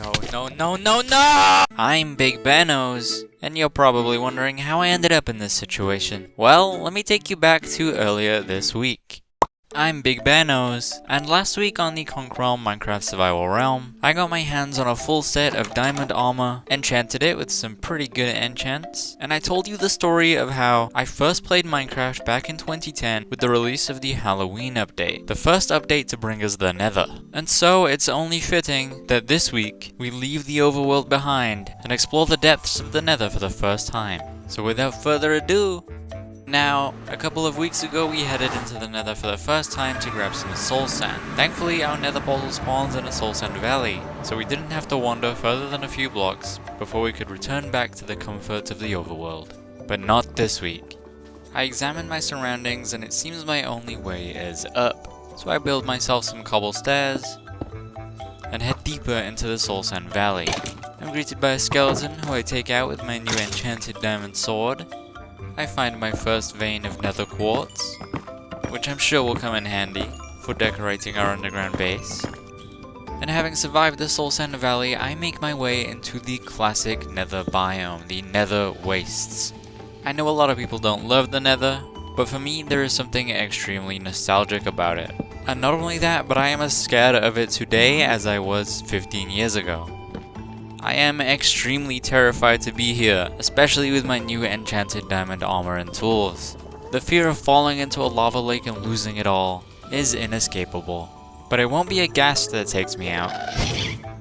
No! I'm Big Benos, and you're probably wondering how I ended up in this situation. Well, let me take you back to earlier this week. I'm Big Benos, and last week on the ConkRealm Minecraft Survival Realm, I got my hands on a full set of diamond armor, enchanted it with some pretty good enchants, and I told you the story of how I first played Minecraft back in 2010 with the release of the Halloween update, the first update to bring us the Nether. And so it's only fitting that this week we leave the overworld behind and explore the depths of the Nether for the first time. So without further ado, now, a couple of weeks ago we headed into the Nether for the first time to grab some soul sand. Thankfully our Nether portal spawns in a soul sand valley, so we didn't have to wander further than a few blocks before we could return back to the comforts of the overworld. But not this week. I examined my surroundings and it seems my only way is up, so I build myself some cobble stairs and head deeper into the soul sand valley. I'm greeted by a skeleton who I take out with my new enchanted diamond sword. I find my first vein of nether quartz, which I'm sure will come in handy for decorating our underground base. And having survived the Soul Sand Valley, I make my way into the classic nether biome, the nether wastes. I know a lot of people don't love the nether, but for me there is something extremely nostalgic about it. And not only that, but I am as scared of it today as I was 15 years ago. I am extremely terrified to be here, especially with my new enchanted diamond armor and tools. The fear of falling into a lava lake and losing it all is inescapable. But it won't be a ghast that takes me out.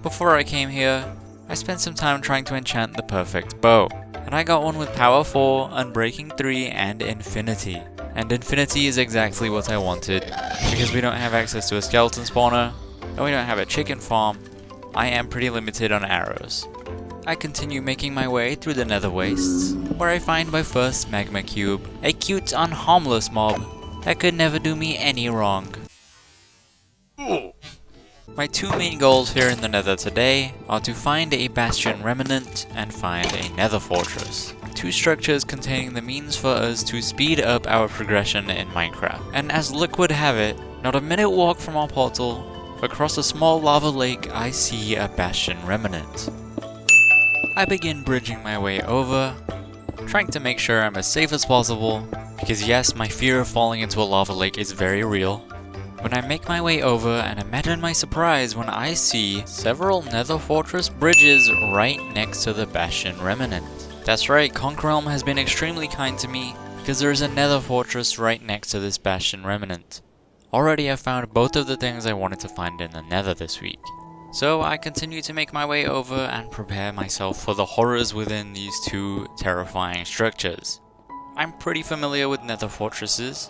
Before I came here, I spent some time trying to enchant the perfect bow, and I got one with power 4, unbreaking 3, and infinity. And infinity is exactly what I wanted, because we don't have access to a skeleton spawner, and we don't have a chicken farm. I am pretty limited on arrows. I continue making my way through the nether wastes, where I find my first magma cube, a cute and harmless mob that could never do me any wrong. My two main goals here in the nether today are to find a bastion remnant and find a nether fortress. Two structures containing the means for us to speed up our progression in Minecraft. And as luck would have it, not a minute walk from our portal, across a small lava lake, I see a bastion remnant. I begin bridging my way over, trying to make sure I'm as safe as possible, because yes, my fear of falling into a lava lake is very real. When I make my way over, and imagine my surprise when I see several nether fortress bridges right next to the bastion remnant. That's right, ConkRealm has been extremely kind to me, because there is a nether fortress right next to this bastion remnant. Already I found both of the things I wanted to find in the nether this week. So I continue to make my way over and prepare myself for the horrors within these two terrifying structures. I'm pretty familiar with nether fortresses,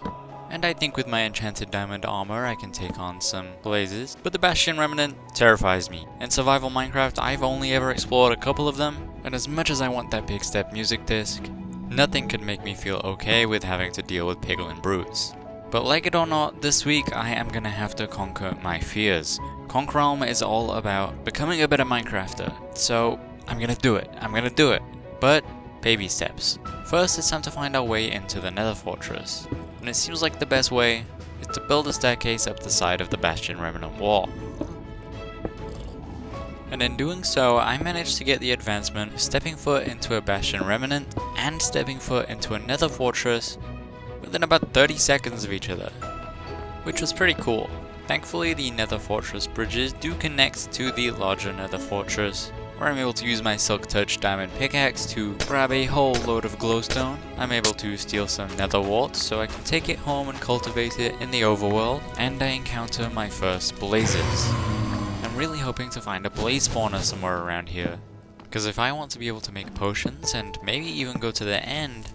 and I think with my enchanted diamond armor I can take on some blazes, but the bastion remnant terrifies me. In survival Minecraft I've only ever explored a couple of them, and as much as I want that big step music disc, nothing could make me feel okay with having to deal with piglin brutes. But like it or not, this week I am gonna have to conquer my fears. ConkRealm is all about becoming a better Minecrafter, so I'm gonna do it. But baby steps. First, it's time to find our way into the nether fortress, and it seems like the best way is to build a staircase up the side of the bastion remnant wall. And in doing so, I managed to get the advancement of stepping foot into a bastion remnant and stepping foot into a nether fortress within about 30 seconds of each other, which was pretty cool. Thankfully the nether fortress bridges do connect to the larger nether fortress, where I'm able to use my silk touch diamond pickaxe to grab a whole load of glowstone. I'm able to steal some nether warts so I can take it home and cultivate it in the overworld, and I encounter my first blazes. I'm really hoping to find a blaze spawner somewhere around here, because if I want to be able to make potions and maybe even go to the end,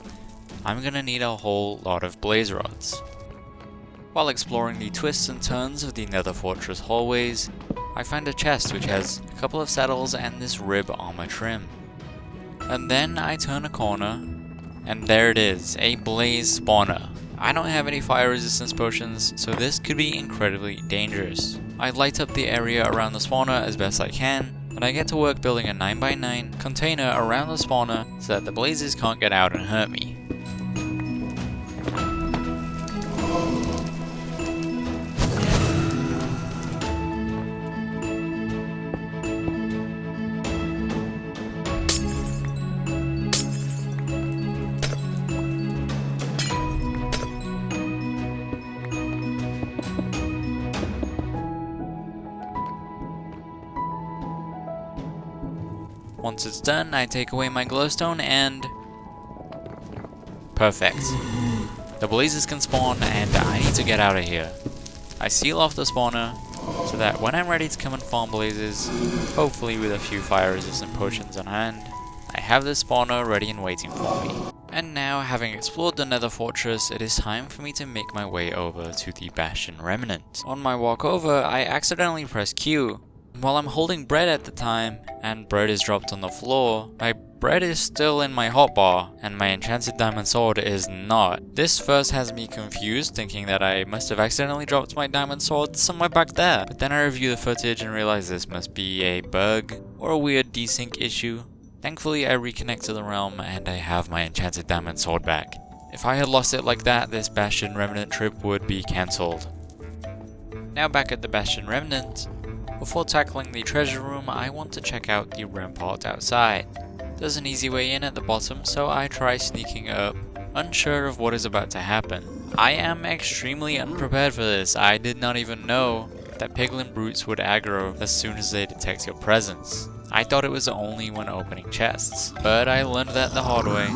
I'm gonna need a whole lot of blaze rods. While exploring the twists and turns of the nether fortress hallways, I find a chest which has a couple of saddles and this rib armor trim. And then I turn a corner, and there it is, a blaze spawner. I don't have any fire resistance potions, so this could be incredibly dangerous. I light up the area around the spawner as best I can, and I get to work building a 9x9 container around the spawner so that the blazes can't get out and hurt me. Once it's done, I take away my glowstone and... perfect. The blazes can spawn and I need to get out of here. I seal off the spawner so that when I'm ready to come and farm blazes, hopefully with a few fire resistant potions on hand, I have this spawner ready and waiting for me. And now, having explored the Nether Fortress, it is time for me to make my way over to the Bastion Remnant. On my walk over, I accidentally press Q. While I'm holding bread at the time, and bread is dropped on the floor, my bread is still in my hotbar, and my enchanted diamond sword is not. This first has me confused, thinking that I must have accidentally dropped my diamond sword somewhere back there. But then I review the footage and realize this must be a bug, or a weird desync issue. Thankfully, I reconnect to the realm and I have my enchanted diamond sword back. If I had lost it like that, this Bastion Remnant trip would be cancelled. Now back at the Bastion Remnant, before tackling the treasure room, I want to check out the rampart outside. There's an easy way in at the bottom, so I try sneaking up, unsure of what is about to happen. I am extremely unprepared for this. I did not even know that piglin brutes would aggro as soon as they detect your presence. I thought it was only when opening chests, but I learned that the hard way.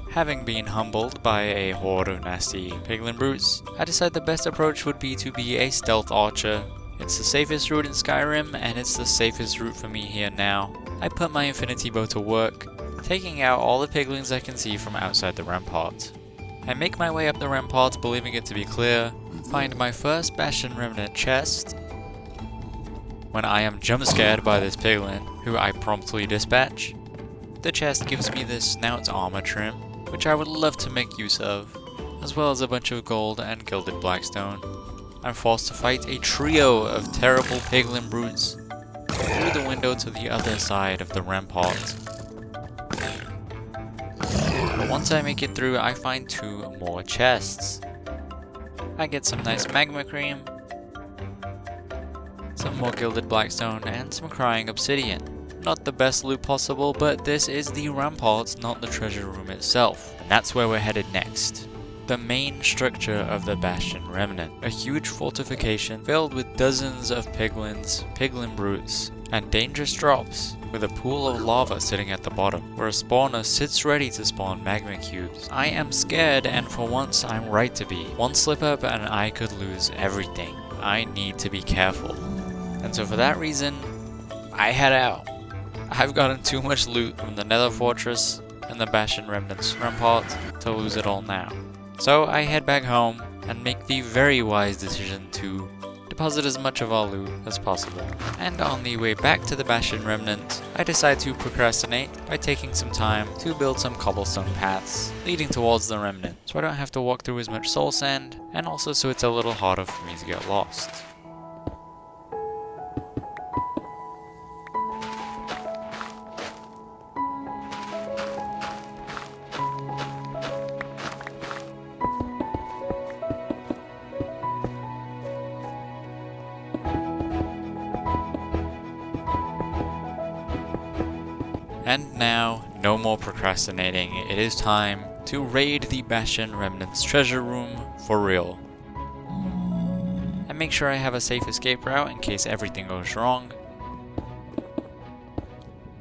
Having been humbled by a horde of nasty piglin brutes, I decided the best approach would be to be a stealth archer. It's the safest route in Skyrim, and it's the safest route for me here now. I put my infinity bow to work, taking out all the piglins I can see from outside the rampart. I make my way up the rampart, believing it to be clear, find my first Bastion Remnant chest, when I am jump scared by this piglin, who I promptly dispatch. The chest gives me this snout armor trim, which I would love to make use of, as well as a bunch of gold and gilded blackstone. I'm forced to fight a trio of terrible piglin brutes through the window to the other side of the rampart. But once I make it through, I find 2 more chests. I get some nice magma cream, some more gilded blackstone, and some crying obsidian. Not the best loot possible, but this is the rampart, not the treasure room itself. And that's where we're headed next. The main structure of the Bastion Remnant. A huge fortification filled with dozens of piglins, piglin brutes, and dangerous drops, with a pool of lava sitting at the bottom, where a spawner sits ready to spawn magma cubes. I am scared, and for once I'm right to be. One slip up and I could lose everything. I need to be careful. And so for that reason, I head out. I've gotten too much loot from the Nether Fortress and the Bastion Remnant's Rampart to lose it all now. So I head back home and make the very wise decision to deposit as much of our loot as possible. And on the way back to the Bastion Remnant, I decide to procrastinate by taking some time to build some cobblestone paths leading towards the Remnant, so I don't have to walk through as much soul sand, and also so it's a little harder for me to get lost. And now, no more procrastinating, it is time to raid the Bastion Remnant's treasure room for real. And make sure I have a safe escape route in case everything goes wrong.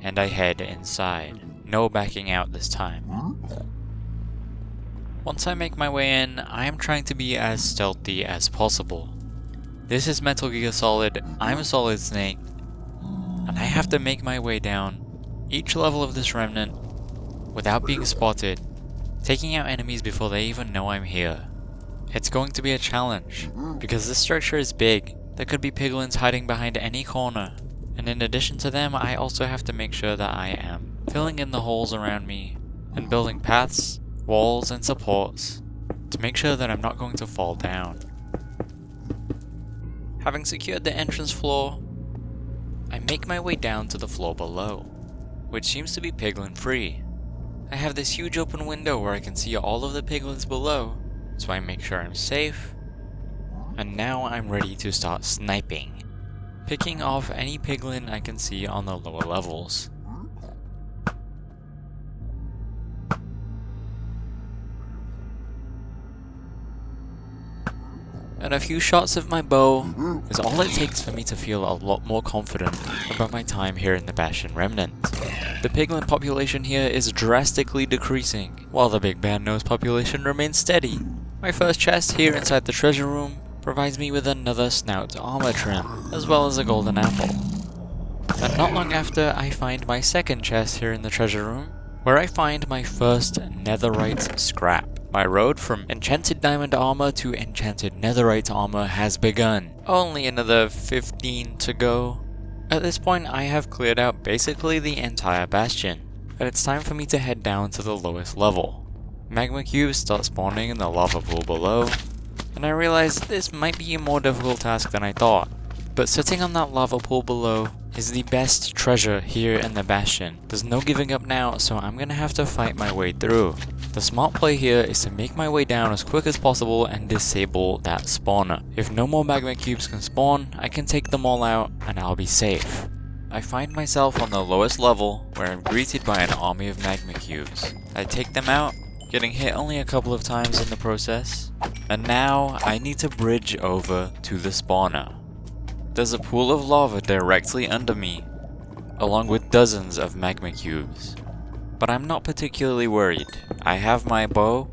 And I head inside. No backing out this time. Once I make my way in, I am trying to be as stealthy as possible. This is Metal Gear Solid, I'm a Solid Snake, and I have to make my way down each level of this remnant without being spotted, taking out enemies before they even know I'm here. It's going to be a challenge, because this structure is big. There could be piglins hiding behind any corner, and in addition to them, I also have to make sure that I am filling in the holes around me and building paths, walls, and supports to make sure that I'm not going to fall down. Having secured the entrance floor, I make my way down to the floor below, which seems to be piglin free. I have this huge open window where I can see all of the piglins below, so I make sure I'm safe. And now I'm ready to start sniping, picking off any piglin I can see on the lower levels. and a few shots of my bow is all it takes for me to feel a lot more confident about my time here in the Bastion Remnant. The piglin population here is drastically decreasing, while the big bad nose population remains steady. My first chest here inside the treasure room provides me with another snout armor trim, as well as a golden apple. And not long after, I find my second chest here in the treasure room, where I find my first netherite scrap. My road from enchanted diamond armor to enchanted netherite armor has begun. Only another 15 to go. At this point, I have cleared out basically the entire bastion, and it's time for me to head down to the lowest level. Magma cubes start spawning in the lava pool below, and I realize this might be a more difficult task than I thought. But sitting on that lava pool below is the best treasure here in the bastion. There's no giving up now, so I'm gonna have to fight my way through. The smart play here is to make my way down as quick as possible and disable that spawner. If no more magma cubes can spawn, I can take them all out and I'll be safe. I find myself on the lowest level where I'm greeted by an army of magma cubes. I take them out, getting hit only a couple of times in the process, and now I need to bridge over to the spawner. There's a pool of lava directly under me, along with dozens of magma cubes. But I'm not particularly worried. I have my bow,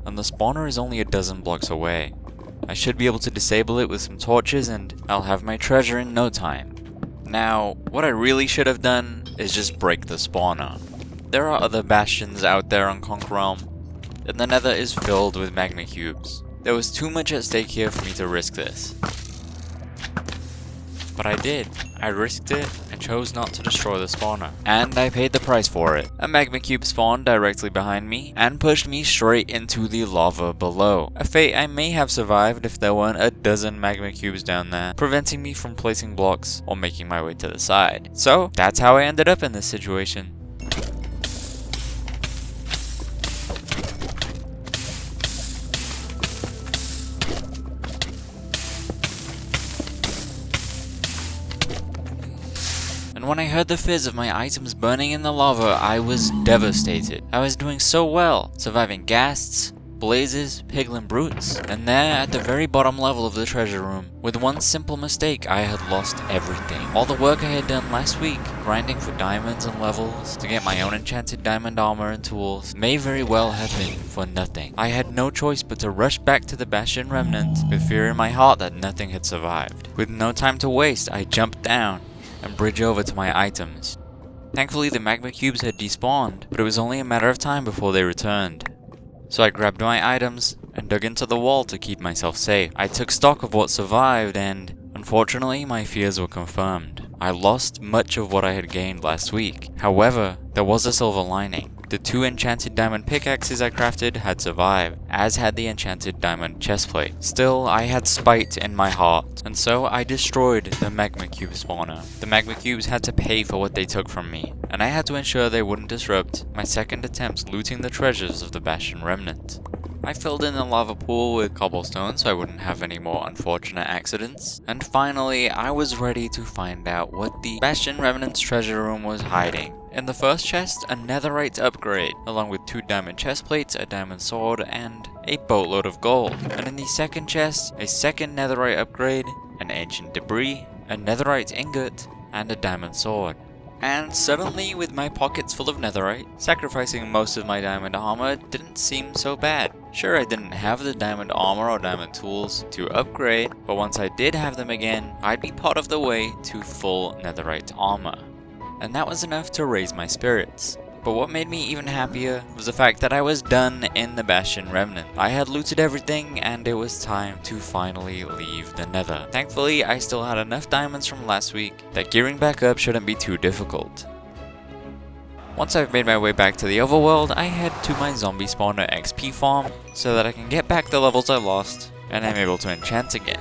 and the spawner is only a dozen blocks away. I should be able to disable it with some torches and I'll have my treasure in no time. Now, what I really should have done is just break the spawner. There are other bastions out there on ConkRealm, and the nether is filled with magma cubes. There was too much at stake here for me to risk this. But I did. I risked it and chose not to destroy the spawner. And I paid the price for it. A magma cube spawned directly behind me and pushed me straight into the lava below. A fate I may have survived if there weren't a dozen magma cubes down there, preventing me from placing blocks or making my way to the side. So that's how I ended up in this situation. When I heard the fizz of my items burning in the lava, I was devastated. I was doing so well, surviving ghasts, blazes, piglin brutes, and there at the very bottom level of the treasure room, with one simple mistake, I had lost everything. All the work I had done last week, grinding for diamonds and levels, to get my own enchanted diamond armor and tools, may very well have been for nothing. I had no choice but to rush back to the Bastion Remnant, with fear in my heart that nothing had survived. With no time to waste, I jumped down and bridge over to my items. Thankfully the magma cubes had despawned, but it was only a matter of time before they returned. So I grabbed my items and dug into the wall to keep myself safe. I took stock of what survived and, unfortunately, my fears were confirmed. I lost much of what I had gained last week. However, there was a silver lining. The 2 enchanted diamond pickaxes I crafted had survived, as had the enchanted diamond chestplate. Still, I had spite in my heart, and so I destroyed the magma cube spawner. The magma cubes had to pay for what they took from me, and I had to ensure they wouldn't disrupt my second attempt looting the treasures of the Bastion Remnant. I filled in the lava pool with cobblestone so I wouldn't have any more unfortunate accidents, and finally I was ready to find out what the Bastion Remnant's treasure room was hiding. In the first chest, a netherite upgrade, along with 2 diamond chestplates, a diamond sword, and a boatload of gold. And in the second chest, a second netherite upgrade, an ancient debris, a netherite ingot, and a diamond sword. And suddenly, with my pockets full of netherite, sacrificing most of my diamond armor didn't seem so bad. Sure, I didn't have the diamond armor or diamond tools to upgrade, but once I did have them again, I'd be part of the way to full netherite armor. And that was enough to raise my spirits. But what made me even happier was the fact that I was done in the Bastion Remnant. I had looted everything and it was time to finally leave the nether. Thankfully, I still had enough diamonds from last week that gearing back up shouldn't be too difficult. Once I've made my way back to the overworld, I head to my zombie spawner XP farm so that I can get back the levels I lost and I'm able to enchant again.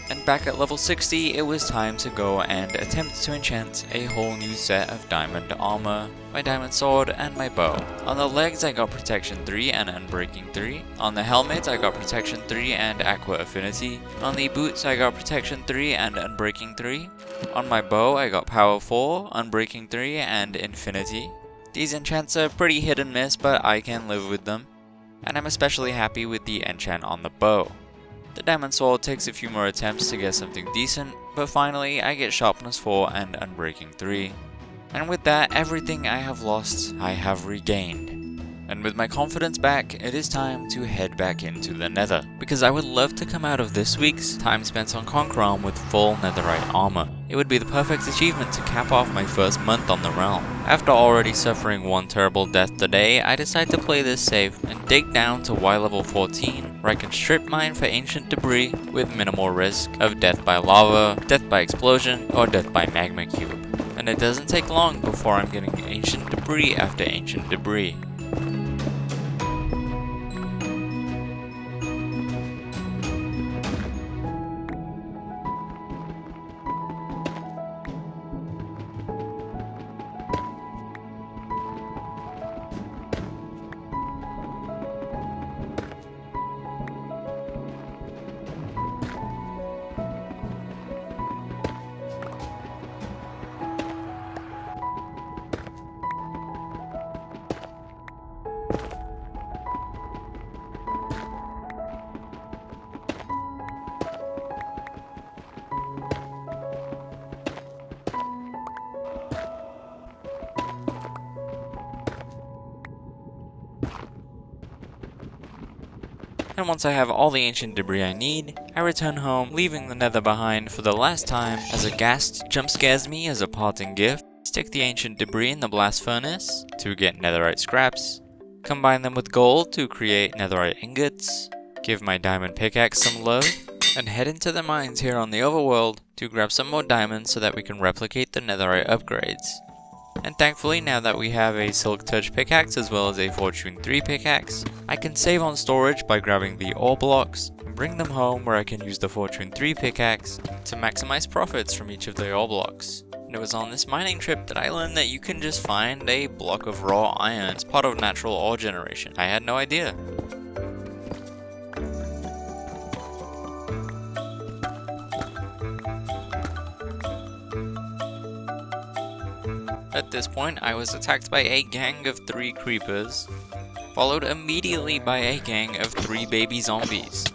And back at level 60, it was time to go and attempt to enchant a whole new set of diamond armor, my diamond sword, and my bow. On the legs I got protection 3 and unbreaking 3. On the helmet I got protection 3 and aqua affinity. On the boots I got protection 3 and unbreaking 3. On my bow I got power 4, unbreaking 3, and infinity. These enchants are pretty hit and miss, but I can live with them. and I'm especially happy with the enchant on the bow. The diamond sword takes a few more attempts to get something decent, but finally I get sharpness 4 and unbreaking 3. And with that, everything I have lost, I have regained. And with my confidence back, it is time to head back into the Nether, because I would love to come out of this week's time spent on ConkRealm with full Netherite armor. It would be the perfect achievement to cap off my first month on the realm. After already suffering one terrible death today, I decide to play this safe and dig down to Y level 14, where I can strip mine for ancient debris with minimal risk of death by lava, death by explosion, or death by magma cube. And it doesn't take long before I'm getting ancient debris after ancient debris. And once I have all the ancient debris I need, I return home, leaving the Nether behind for the last time as a ghast jump scares me as a parting gift. Stick the ancient debris in the blast furnace to get netherite scraps, combine them with gold to create netherite ingots, give my diamond pickaxe some love, and head into the mines here on the overworld to grab some more diamonds so that we can replicate the netherite upgrades. And thankfully, now that we have a Silk Touch pickaxe as well as a Fortune 3 pickaxe, I can save on storage by grabbing the ore blocks and bring them home where I can use the Fortune 3 pickaxe to maximize profits from each of the ore blocks. And it was on this mining trip that I learned that you can just find a block of raw iron as part of natural ore generation. I had no idea. At this point, I was attacked by a gang of 3 creepers, followed immediately by a gang of 3 baby zombies.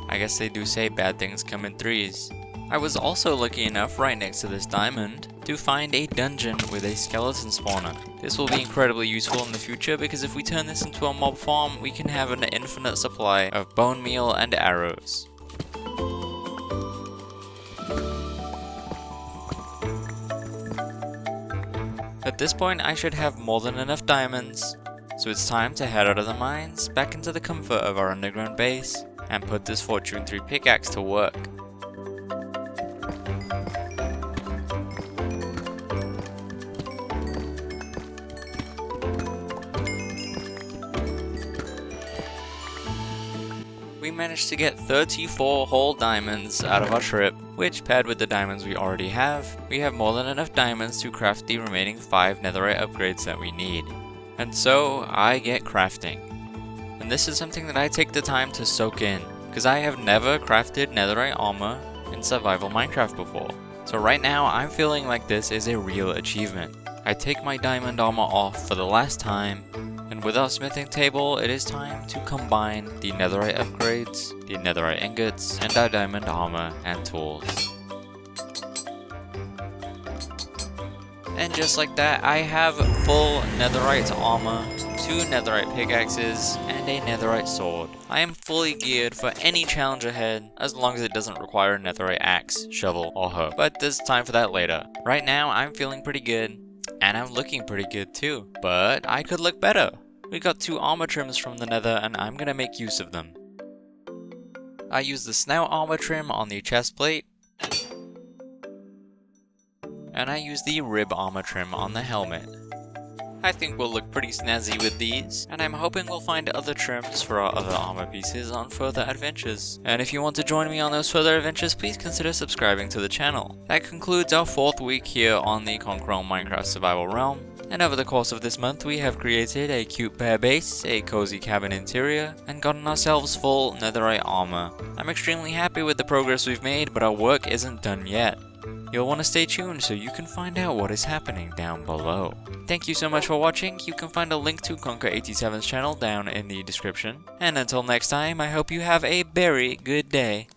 I guess they do say bad things come in threes. I was also lucky enough right next to this diamond to find a dungeon with a skeleton spawner. This will be incredibly useful in the future because if we turn this into a mob farm, we can have an infinite supply of bone meal and arrows. At this point, I should have more than enough diamonds, so it's time to head out of the mines, back into the comfort of our underground base, and put this Fortune 3 pickaxe to work. We managed to get 34 whole diamonds out of our trip, which paired with the diamonds we already have, we have more than enough diamonds to craft the remaining 5 netherite upgrades that we need. And so, I get crafting. And this is something that I take the time to soak in, because I have never crafted netherite armor in survival Minecraft before. So right now, I'm feeling like this is a real achievement. I take my diamond armor off for the last time, and with our smithing table, it is time to combine the netherite upgrades, the netherite ingots, and our diamond armor and tools. And just like that, I have full netherite armor, 2 netherite pickaxes, and a netherite sword. I am fully geared for any challenge ahead, as long as it doesn't require a netherite axe, shovel, or hoe. But there's time for that later. Right now, I'm feeling pretty good. And I'm looking pretty good too, but I could look better. We got 2 armor trims from the nether and I'm gonna make use of them. I use the snout armor trim on the chest plate, and I use the rib armor trim on the helmet. I think we'll look pretty snazzy with these, and I'm hoping we'll find other trims for our other armor pieces on further adventures. And if you want to join me on those further adventures, please consider subscribing to the channel. That concludes our 4th week here on the ConkRealm Minecraft Survival Realm. And over the course of this month, we have created a cute bear base, a cozy cabin interior, and gotten ourselves full netherite armor. I'm extremely happy with the progress we've made, but our work isn't done yet. You'll want to stay tuned so you can find out what is happening down below. Thank you so much for watching. You can find a link to Conquer87's channel down in the description. And until next time, I hope you have a very good day.